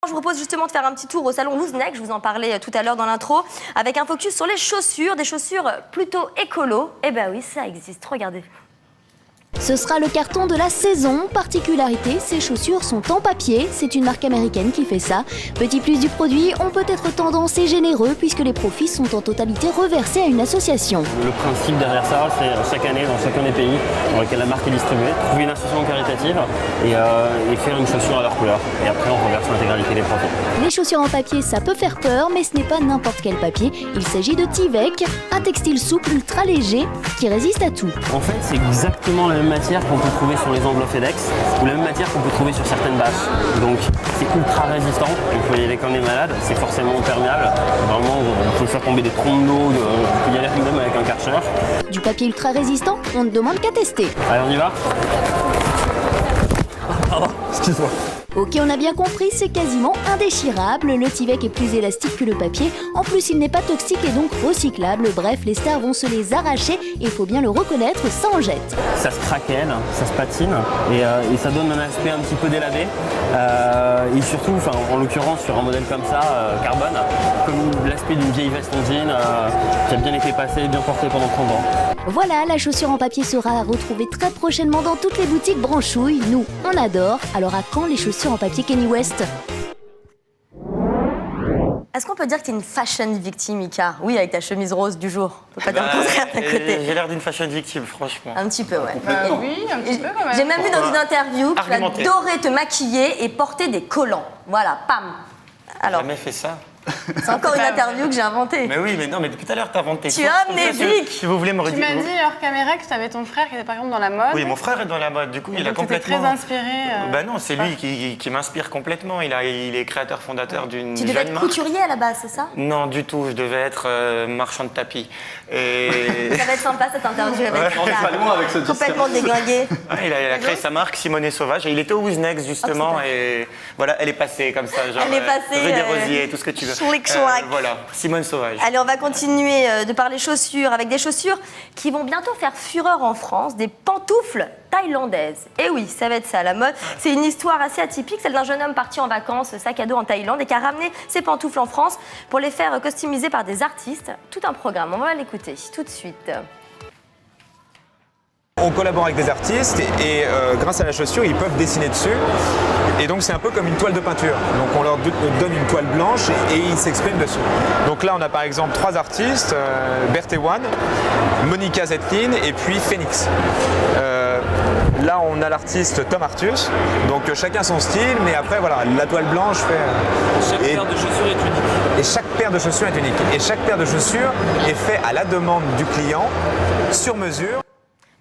Je vous propose justement de faire un petit tour au salon Who's Next, je vous en parlais tout à l'heure dans l'intro, avec un focus sur les chaussures, des chaussures plutôt écolo. Eh ben oui, ça existe, regardez. Ce sera le carton de la saison. Particularité, ces chaussures sont en papier. C'est une marque américaine qui fait ça. Petit plus du produit, on peut être tendance et généreux puisque les profits sont en totalité reversés à une association. Le principe derrière ça, c'est chaque année, dans chacun des pays dans lesquels la marque est distribuée, trouver une association caritative et faire une chaussure à leur couleur. Et après, on reverse l'intégralité des profits. Les chaussures en papier, ça peut faire peur, mais ce n'est pas n'importe quel papier. Il s'agit de Tyvek, un textile souple ultra léger qui résiste à tout. En fait, c'est exactement la même matière qu'on peut trouver sur les enveloppes FedEx ou la même matière qu'on peut trouver sur certaines bâches. Donc c'est ultra résistant, on peut y aller quand on est malade, c'est forcément imperméable. Vraiment, on peut faire tomber des trompes d'eau, on peut y aller même avec un Karcher. Du papier ultra résistant, on ne demande qu'à tester. Allez, on y va. Pardon, excuse-moi. Ok, on a bien compris, c'est quasiment indéchirable. Le Tyvek est plus élastique que le papier. En plus, il n'est pas toxique et donc recyclable. Bref, les stars vont se les arracher et il faut bien le reconnaître, ça en jette. Ça se craquelle, ça se patine et ça donne un aspect un petit peu délavé. Et surtout, en l'occurrence, sur un modèle comme ça, carbone, comme l'aspect d'une vieille veste en jean qui a bien été passée, bien portée pendant 30 ans. Voilà, la chaussure en papier sera à retrouver très prochainement dans toutes les boutiques branchouilles. Nous, on adore. Alors à quand les chaussures en papier Kanye West? Est-ce qu'on peut dire que tu es une fashion victime, Mika? Oui, avec ta chemise rose du jour. On peut pas dire le contraire d'un côté. J'ai l'air d'une fashion victime, franchement. Un petit peu, ouais. Oui, un petit peu quand même. J'ai même vu dans une interview que tu Argumenter. adorais te maquiller et porter des collants. Voilà, pam. J'ai Alors, jamais fait ça. c'est encore une interview que j'ai inventée. Mais oui, mais non, mais depuis tout à l'heure, t'as inventé. Tu as amené Vic. Si vous voulez me Tu redire. m'as dit hors caméra que tu avais ton frère qui était par exemple dans la mode. Oui, mon frère est dans la mode. Du coup, il a donc t'étais complètement. très inspiré. Bah non, c'est lui qui m'inspire complètement. Il est créateur fondateur d'une Tu devais jeune être marque. couturier à la base, c'est ça? Non, du tout. Je devais être marchand de tapis. Et Ça va être sympa cette interview avec on est Mika. pas loin avec ce Complètement déglingué. ouais, il a créé sa marque Simone Sauvage. Et il était au Who's Next justement. super. Et voilà, elle est passée comme ça, genre. Elle est passée, Rue des Rosiers, tout ce que tu veux. schlick, schwack. Voilà, Simone Sauvage. Allez, on va continuer de parler chaussures avec des chaussures qui vont bientôt faire fureur en France, des pantoufles thaïlandaises. Et oui, ça va être ça, la mode. C'est une histoire assez atypique, celle d'un jeune homme parti en vacances, sac à dos en Thaïlande, et qui a ramené ses pantoufles en France pour les faire customiser par des artistes. Tout un programme, on va l'écouter tout de suite. On collabore avec des artistes et grâce à la chaussure, ils peuvent dessiner dessus. Et donc c'est un peu comme une toile de peinture. Donc on leur donne une toile blanche et ils s'expriment dessus. Donc là on a par exemple 3 artistes, Berthe One, Monica Zetlin et puis Phoenix. Là on a l'artiste Tom Artus, donc chacun son style, mais après voilà, la toile blanche fait... Chaque paire de chaussures est unique. Et chaque paire de chaussures est unique. Et chaque paire de chaussures est faite à la demande du client, sur mesure.